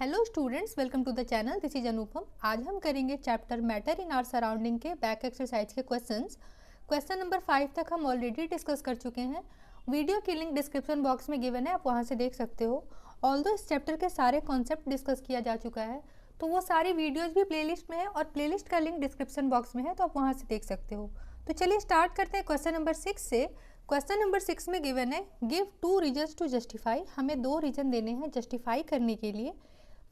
Hello students, welcome to the channel. This is Anupam. आज हम करेंगे chapter matter in our surroundings के back exercise के क्वेश्चंस। क्वेश्चन नंबर 5 तक हम ऑलरेडी डिस्कस कर चुके हैं। वीडियो की लिंक डिस्क्रिप्शन बॉक्स में गिवन है, आप वहां से देख सकते हो। ऑल्दो इस चैप्टर के सारे कॉन्सेप्ट डिस्कस किया जा चुका है, तो वो सारी वीडियोज़ भी प्लेलिस्ट में है और प्लेलिस्ट का लिंक डिस्क्रिप्शन बॉक्स में है, तो आप वहाँ से देख सकते हो। तो चलिए स्टार्ट करते हैं क्वेश्चन नंबर 6 से। क्वेश्चन नंबर 6 में गिवन है गिव 2 रीजन्स टू जस्टिफाई। हमें 2 रीजन देने हैं जस्टिफाई करने के लिए।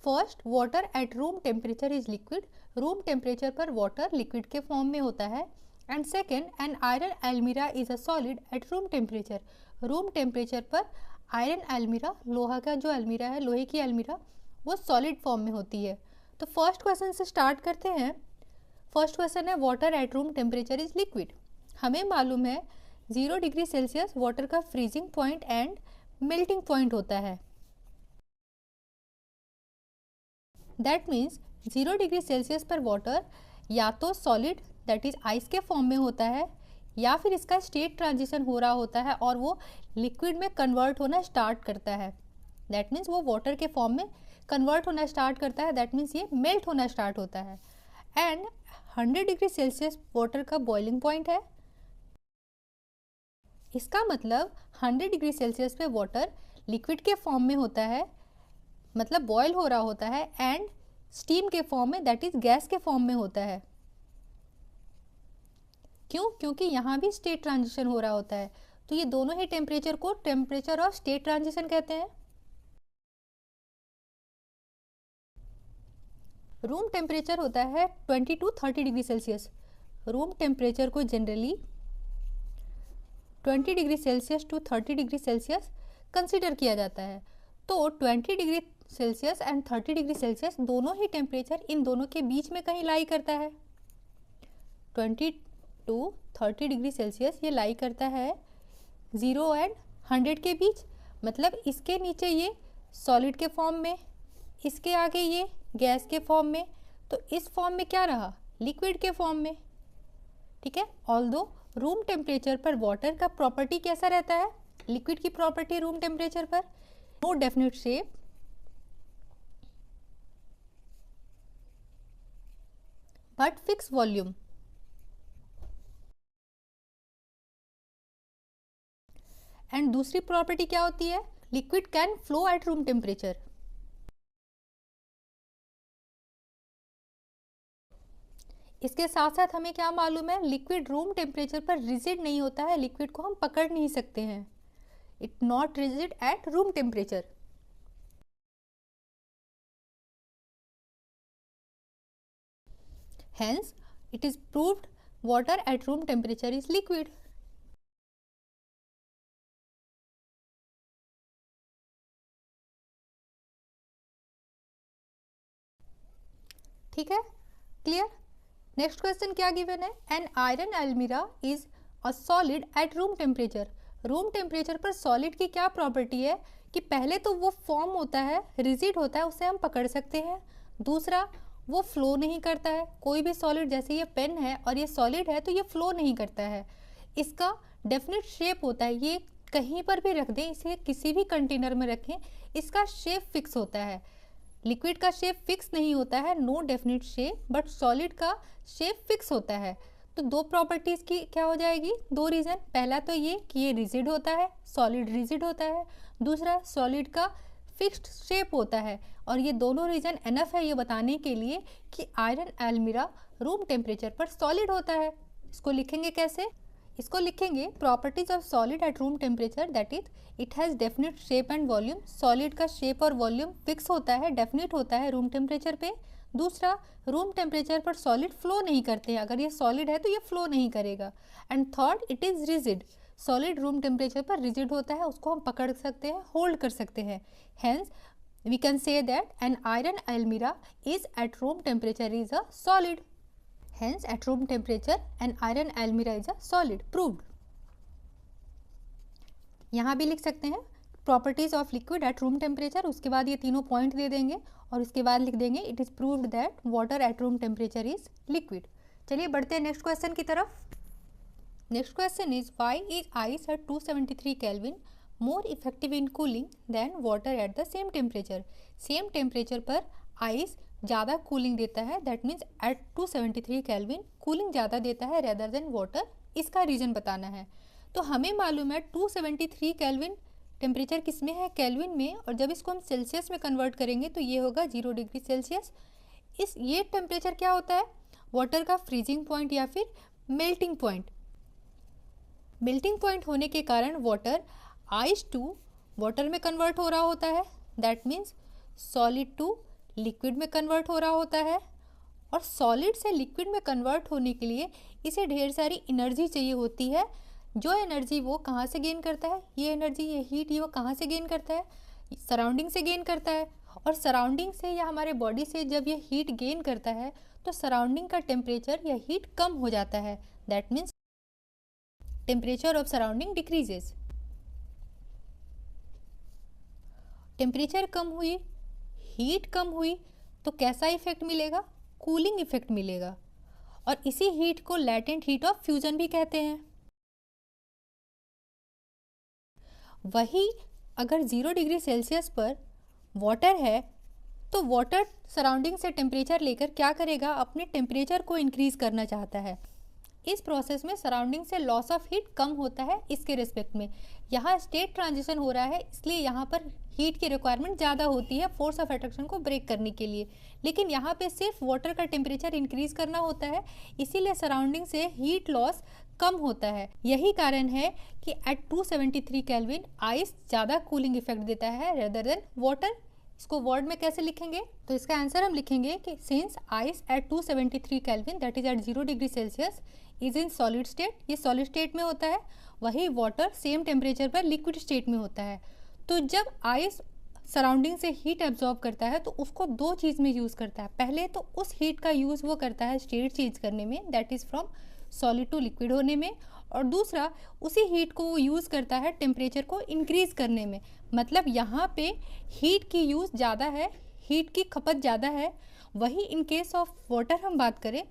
First, water at room temperature is liquid. Room temperature पर वाटर लिक्विड के फॉर्म में होता है। And second, an iron almirah is a solid at room temperature. Room temperature पर आयरन एल्मीरा, लोहा का जो एल्मीरा है, लोहे की एल्मीरा, वो सॉलिड फॉर्म में होती है। तो फर्स्ट क्वेश्चन से स्टार्ट करते हैं। फर्स्ट क्वेश्चन है water at room temperature is liquid. हमें मालूम है 0 डिग्री सेल्सियस वाटर का freezing point and melting point होता है। दैट मीन्स 0 डिग्री सेल्सियस पर वाटर या तो सॉलिड दैट इज आइस के फॉर्म में होता है, या फिर इसका स्टेट ट्रांजिशन हो रहा होता है और वो लिक्विड में कन्वर्ट होना स्टार्ट करता है। दैट मीन्स वो वाटर के फॉर्म में कन्वर्ट होना स्टार्ट करता है। दैट मीन्स ये मेल्ट होना स्टार्ट होता है। एंड 100 डिग्री सेल्सियस वाटर का बॉइलिंग पॉइंट है। इसका मतलब 100 डिग्री सेल्सियस पे वाटर लिक्विड के फॉर्म में होता है, मतलब बॉयल हो रहा होता है, एंड स्टीम के फॉर्म में दैट इज गैस के फॉर्म में होता है। क्यों? क्योंकि यहाँ भी स्टेट ट्रांजिशन हो रहा होता है। तो ये दोनों ही टेम्परेचर को टेम्परेचर ऑफ स्टेट ट्रांजिशन कहते हैं। रूम टेम्परेचर होता है 20 to 30 degree Celsius. Room temperature को generally 20 degree Celsius to 30 degree Celsius consider किया जाता है। तो 20 degree Celsius and 30 degree Celsius दोनों ही टेम्परेचर इन दोनों के बीच में कहीं लाई करता है। 20 to 30 डिग्री सेल्सियस ये लाई करता है 0 एंड 100 के बीच। मतलब इसके नीचे ये सॉलिड के फॉर्म में, इसके आगे ये गैस के फॉर्म में, तो इस फॉर्म में क्या रहा? लिक्विड के फॉर्म में। ठीक है। ऑल्दो रूम टेम्परेचर पर वाटर का प्रॉपर्टी कैसा रहता है? लिक्विड की प्रॉपर्टी रूम टेम्परेचर पर no definite shape, but fix volume. And दूसरी प्रॉपर्टी क्या होती है? Liquid can flow at room temperature. इसके साथ साथ हमें क्या मालूम है? लिक्विड रूम टेम्परेचर पर रिजिड नहीं होता है, लिक्विड को हम पकड़ नहीं सकते हैं। It not rigid eight room temperature. Hence, it is proved water at room temperature is liquid. ठीक है, क्लियर। नेक्स्ट क्वेश्चन क्या गिवन है? An iron almirah is a solid at room temperature. Room temperature पर solid की क्या property है कि पहले तो वो फॉर्म होता है, रिजिड होता है, उसे हम पकड़ सकते हैं। दूसरा, वो फ्लो नहीं करता है। कोई भी सॉलिड, जैसे ये पेन है और ये सॉलिड है, तो ये फ्लो नहीं करता है। इसका डेफिनेट शेप होता है, ये कहीं पर भी रख दें, इसे किसी भी कंटेनर में रखें, इसका शेप फिक्स होता है। लिक्विड का शेप फिक्स नहीं होता है, no definite shape, but solid का शेप फिक्स होता है। तो दो प्रॉपर्टीज़ की क्या हो जाएगी? 2 रीज़न। पहला तो ये कि ये रिजिड होता है, सॉलिड रिजिड होता है। दूसरा, सॉलिड का फिक्स्ड शेप होता है। और ये दोनों रीज़न एनफ है ये बताने के लिए कि आयरन एल्मीरा रूम टेम्परेचर पर सॉलिड होता है। इसको लिखेंगे कैसे? इसको लिखेंगे properties of solid at room temperature, that is it has definite shape and volume. Solid का शेप और वॉल्यूम फिक्स होता है, डेफिनेट होता है रूम टेम्परेचर पे। दूसरा, रूम टेम्परेचर पर सॉलिड फ्लो नहीं करते हैं, अगर ये सॉलिड है तो ये फ्लो नहीं करेगा। And third, it is rigid. Solid room temperature पर रिजिड होता है, उसको हम पकड़ सकते हैं, होल्ड कर सकते हैं। Hence we can say that an iron almirah is at room temperature is a solid. Hence, at room temperature, an iron almirah is a solid. Proved. यहाँ भी लिख सकते हैं properties of liquid at room temperature, उसके बाद ये तीनों point दे देंगे और उसके बाद लिख देंगे it is proved that water at room temperature is liquid. चलिए बढ़ते हैं नेक्स्ट क्वेश्चन की तरफ। Next question is why is ice at 273 kelvin more effective in cooling than water at the same temperature. Same temperature पर ice ज़्यादा cooling देता है, that means at 273 kelvin cooling ज़्यादा देता है रेदर देन वाटर। इसका रीज़न बताना है। तो हमें मालूम है 273 केल्विन टेम्परेचर किस में है, केल्विन में, और जब इसको हम सेल्सियस में कन्वर्ट करेंगे तो ये होगा 0 डिग्री सेल्सियस। ये टेम्परेचर क्या होता है, वाटर का फ्रीजिंग पॉइंट या फिर मेल्टिंग पॉइंट। मेल्टिंग पॉइंट होने के कारण वाटर आइस टू वाटर में कन्वर्ट हो रहा होता है, that means solid to liquid में कन्वर्ट हो रहा होता है। और सॉलिड से लिक्विड में कन्वर्ट होने के लिए इसे ढेर सारी एनर्जी चाहिए होती है। जो एनर्जी वो कहाँ से गेन करता है, ये एनर्जी, ये हीट, ये वो कहाँ से गेन करता है, सराउंडिंग से गेन करता है। और सराउंडिंग से या हमारे बॉडी से जब ये हीट गेन करता है तो सराउंडिंग का टेम्परेचर या हीट कम हो जाता है, that means temperature of surrounding decreases. Temperature कम हुई, हीट कम हुई तो कैसा इफेक्ट मिलेगा, कूलिंग इफेक्ट मिलेगा। और इसी हीट को लैटेंट हीट ऑफ फ्यूजन भी कहते हैं। वही अगर 0 डिग्री सेल्सियस पर वाटर है तो वाटर सराउंडिंग से टेम्परेचर लेकर क्या करेगा, अपने टेम्परेचर को इंक्रीज करना चाहता है। इस प्रोसेस में सराउंडिंग से लॉस ऑफ हीट कम होता है इसके रिस्पेक्ट में। यहाँ स्टेट ट्रांजिशन हो रहा है, इसलिए यहाँ पर हीट की रिक्वायरमेंट ज़्यादा होती है फोर्स ऑफ अट्रैक्शन को ब्रेक करने के लिए। लेकिन यहाँ पे सिर्फ वाटर का टेम्परेचर इंक्रीज करना होता है, इसीलिए सराउंडिंग से हीट लॉस कम होता है। यही कारण है कि एट 273 केल्विन आइस ज़्यादा कूलिंग इफेक्ट देता है रेदर देन वाटर। इसको वर्ड में कैसे लिखेंगे, तो इसका आंसर हम लिखेंगे कि since ice at 273 kelvin that is at 0 degree Celsius is in solid state, ये सॉलिड स्टेट में होता है, वही वाटर सेम टेम्परेचर पर लिक्विड स्टेट में होता है। तो जब आइस सराउंडिंग से हीट एब्जॉर्ब करता है तो उसको दो चीज़ में यूज़ करता है। पहले तो उस हीट का यूज़ वो करता है स्टेट चेंज करने में, that is from solid to liquid होने में, और दूसरा उसी हीट को वो यूज़ करता है टेम्परेचर को इंक्रीज़ करने में। मतलब यहाँ पे हीट की यूज़ ज़्यादा है, हीट की खपत ज़्यादा है। वही इन केस ऑफ वाटर हम बात करें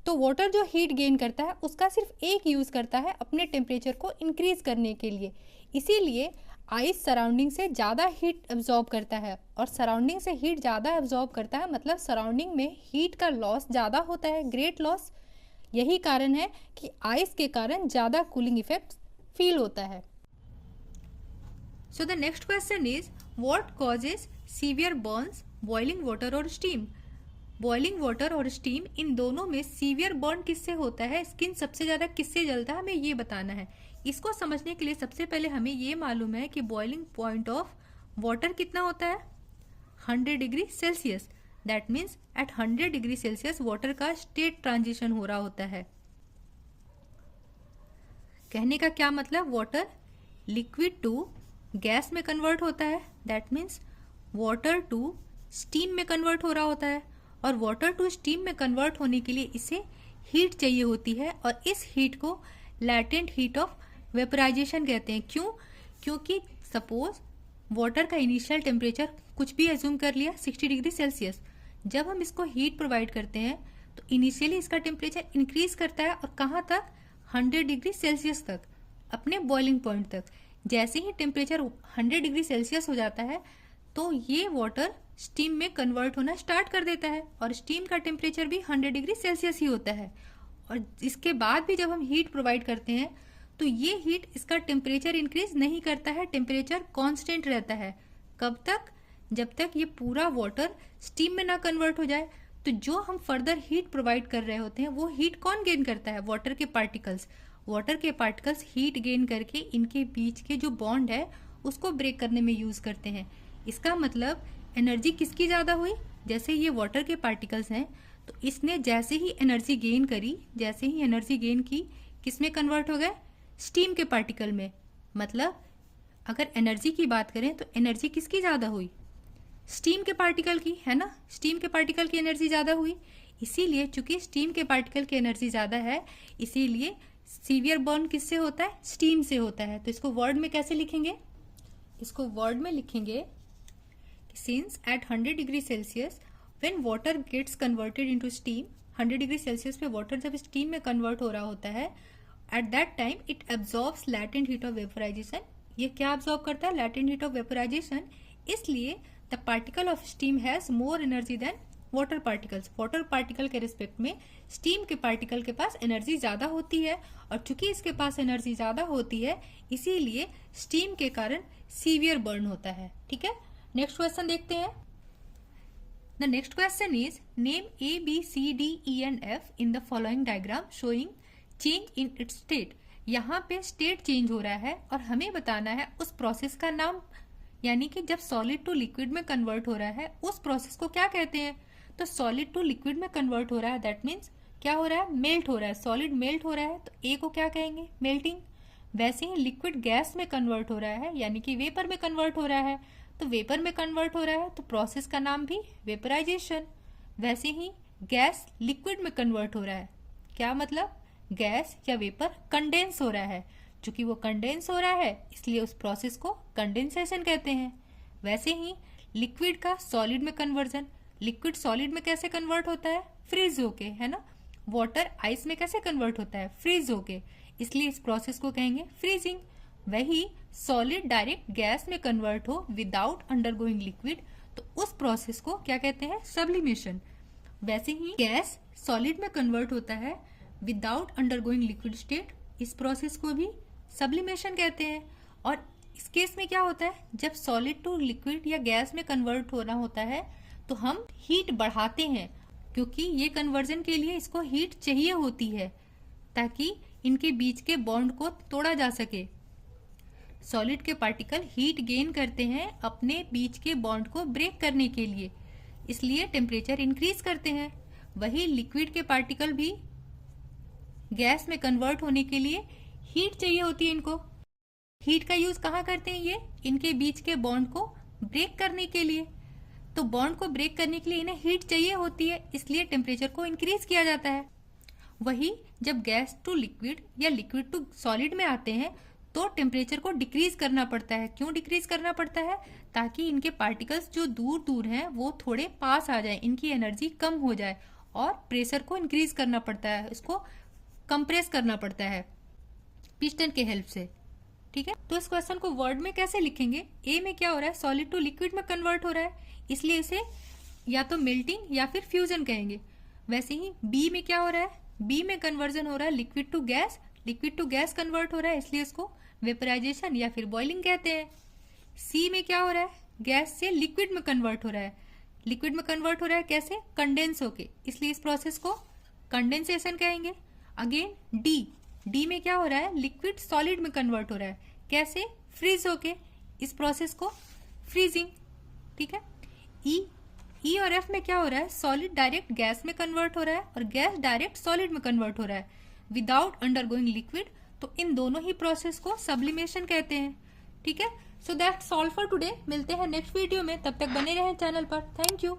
तो वाटर जो हीट गेन करता है उसका सिर्फ एक यूज़ करता है अपने टेम्परेचर को इंक्रीज़ करने के लिए। इसीलिए आइस सराउंडिंग से ज़्यादा हीट एब्जॉर्ब करता है, और सराउंडिंग से हीट ज़्यादा एब्जॉर्ब करता है मतलब सराउंडिंग में हीट का लॉस ज़्यादा होता है, ग्रेट लॉस। यही कारण है कि आइस के कारण ज़्यादा कूलिंग इफेक्ट फील होता है। So the next question is what causes severe Burns, boiling water और स्टीम। बॉइलिंग वाटर और स्टीम इन दोनों में सीवियर बर्न किससे होता है, स्किन सबसे ज़्यादा किससे जलता है, हमें ये बताना है। इसको समझने के लिए सबसे पहले हमें ये मालूम है कि बॉइलिंग पॉइंट ऑफ वाटर कितना होता है, 100 degree Celsius. That means at 100 degree Celsius water का स्टेट ट्रांजिशन हो रहा होता है। कहने का क्या मतलब, वाटर लिक्विड टू गैस में कन्वर्ट होता है, that means water to steam में कन्वर्ट हो रहा होता है। और वाटर टू स्टीम में कन्वर्ट होने के लिए इसे हीट चाहिए होती है, और इस हीट को लैटेंट हीट ऑफ वेपराइजेशन कहते हैं। क्यों, क्योंकि सपोज वाटर का इनिशियल टेम्परेचर कुछ भी एज्यूम कर लिया 60 डिग्री सेल्सियस, जब हम इसको हीट प्रोवाइड करते हैं तो इनिशियली इसका टेम्परेचर इंक्रीज करता है, और कहाँ तक, 100 डिग्री सेल्सियस तक, अपने बॉइलिंग पॉइंट तक। जैसे ही टेम्परेचर 100 डिग्री सेल्सियस हो जाता है तो ये वाटर स्टीम में कन्वर्ट होना स्टार्ट कर देता है, और स्टीम का टेम्परेचर भी 100 डिग्री सेल्सियस ही होता है। और इसके बाद भी जब हम हीट प्रोवाइड करते हैं तो ये हीट इसका टेम्परेचर इंक्रीज नहीं करता है, टेम्परेचर कांस्टेंट रहता है। कब तक, जब तक ये पूरा वाटर स्टीम में ना कन्वर्ट हो जाए। तो जो हम फर्दर हीट प्रोवाइड कर रहे होते हैं वो हीट कौन गेन करता है, वाटर के पार्टिकल्स। वाटर के पार्टिकल्स हीट गेन करके इनके बीच के जो बॉन्ड है उसको ब्रेक करने में यूज करते हैं। इसका मतलब एनर्जी किसकी ज़्यादा हुई, जैसे ये वाटर के पार्टिकल्स हैं तो इसने जैसे ही एनर्जी गेन करी, जैसे ही एनर्जी गेन की, किस में कन्वर्ट हो गए, स्टीम के पार्टिकल में। मतलब अगर एनर्जी की बात करें तो एनर्जी किसकी ज़्यादा हुई, स्टीम के पार्टिकल की, है ना। स्टीम के पार्टिकल की एनर्जी ज़्यादा हुई, इसीलिए चूंकि स्टीम के पार्टिकल की एनर्जी ज़्यादा है इसीलिए सीवियर बर्न किससे होता है, स्टीम से होता है। तो इसको वर्ड में कैसे लिखेंगे, इसको वर्ड में लिखेंगे since at 100 degree Celsius when water gets converted into steam, 100 degree Celsius पे वाटर जब स्टीम में कन्वर्ट हो रहा होता है, at that time it absorbs latent heat of vaporisation ये क्या ऑब्जॉर्व करता है? Latent heat of vaporisation. इसलिए the particle of steam has more energy than water particles. Water particle के रिस्पेक्ट में स्टीम के पार्टिकल के पास एनर्जी ज्यादा होती है, और चूंकि इसके पास एनर्जी ज्यादा होती है इसीलिए स्टीम के कारण सीवियर बर्न होता है। ठीक है, नेक्स्ट क्वेश्चन देखते हैं। The next question is name A, B, C, D, E and F in the following diagram showing change in its state. यहाँ पे स्टेट चेंज हो रहा है और हमें बताना है उस प्रोसेस का नाम, यानी कि जब सॉलिड टू लिक्विड में कन्वर्ट हो रहा है उस प्रोसेस को क्या कहते हैं। तो सॉलिड टू लिक्विड में कन्वर्ट हो रहा है, दैट मीन्स क्या हो रहा है? मेल्ट हो रहा है। सॉलिड मेल्ट हो रहा है तो ए को क्या कहेंगे? मेल्टिंग। वैसे ही लिक्विड गैस में कन्वर्ट हो रहा है, यानी कि वेपर में कन्वर्ट हो रहा है, तो वेपर में कन्वर्ट हो रहा है तो प्रोसेस का नाम भी वेपराइजेशन। वैसे ही गैस लिक्विड में कन्वर्ट हो रहा है, क्या मतलब? गैस या वेपर कंडेंस हो रहा है। चूंकि वो कंडेंस हो रहा है इसलिए उस प्रोसेस को कंडेंसेशन कहते हैं। वैसे ही लिक्विड का सॉलिड में कन्वर्जन, लिक्विड सॉलिड में कैसे कन्वर्ट होता है? फ्रीज होके, है ना। वाटर आइस में कैसे कन्वर्ट होता है? फ्रीज होके, इसलिए इस प्रोसेस को कहेंगे फ्रीजिंग। वही सॉलिड डायरेक्ट गैस में कन्वर्ट हो विदाउट अंडरगोइंग लिक्विड तो उस प्रोसेस को क्या कहते हैं? सब्लिमेशन। वैसे ही गैस सॉलिड में कन्वर्ट होता है विदाउट अंडरगोइंग लिक्विड स्टेट, इस प्रोसेस को भी सब्लिमेशन कहते हैं। और इस केस में क्या होता है? जब सॉलिड टू लिक्विड या गैस में कन्वर्ट होना होता है तो हम हीट बढ़ाते हैं, क्योंकि ये कन्वर्जन के लिए इसको हीट चाहिए होती है ताकि इनके बीच के बॉन्ड को तोड़ा जा सके। सॉलिड के पार्टिकल हीट गेन करते हैं अपने बीच के बॉन्ड को ब्रेक करने के लिए, इसलिए टेम्परेचर इंक्रीज करते हैं। वही लिक्विड के पार्टिकल भी गैस में कन्वर्ट होने के लिए हीट चाहिए होती है इनको। हीट का यूज कहाँ करते हैं? ये इनके बीच के बॉन्ड को ब्रेक करने के लिए। तो बॉन्ड को ब्रेक करने के लिए इन्हें हीट चाहिए होती है, इसलिए टेम्परेचर को इंक्रीज किया जाता है। वही जब गैस टू लिक्विड या लिक्विड टू सॉलिड में आते हैं तो टेम्परेचर को डिक्रीज करना पड़ता है। क्यों डिक्रीज करना पड़ता है? ताकि इनके पार्टिकल्स जो दूर दूर हैं वो थोड़े पास आ जाए, इनकी एनर्जी कम हो जाए, और प्रेशर को इंक्रीज करना पड़ता है, इसको कंप्रेस करना पड़ता है पिस्टन के हेल्प से। ठीक है, तो इस क्वेश्चन को वर्ड में कैसे लिखेंगे? ए में क्या हो रहा है? सॉलिड टू लिक्विड में कन्वर्ट हो रहा है, इसलिए इसे या तो मेल्टिंग या फिर फ्यूजन कहेंगे। वैसे ही बी में क्या हो रहा है? बी में कन्वर्जन हो रहा है लिक्विड टू गैस कन्वर्ट हो रहा है, इसलिए इसको वेपराइजेशन या फिर बॉइलिंग कहते हैं। सी में क्या हो रहा है? गैस से लिक्विड में कन्वर्ट हो रहा है। लिक्विड में कन्वर्ट हो रहा है कैसे? कंडेंस होके, इसलिए इस प्रोसेस को कंडेंसेशन कहेंगे। अगेन डी में क्या हो रहा है? लिक्विड सॉलिड में कन्वर्ट हो रहा है, कैसे? फ्रीज होके, इस प्रोसेस को फ्रीजिंग। ठीक है, ई और एफ में क्या हो रहा है? सॉलिड डायरेक्ट गैस में कन्वर्ट हो रहा है और गैस डायरेक्ट सॉलिड में कन्वर्ट हो रहा है विदाउट अंडरगोइंग लिक्विड, तो इन दोनों ही प्रोसेस को सब्लिमेशन कहते हैं। ठीक है, so that's all for today. मिलते हैं नेक्स्ट वीडियो में, तब तक बने रहें चैनल पर। Thank you.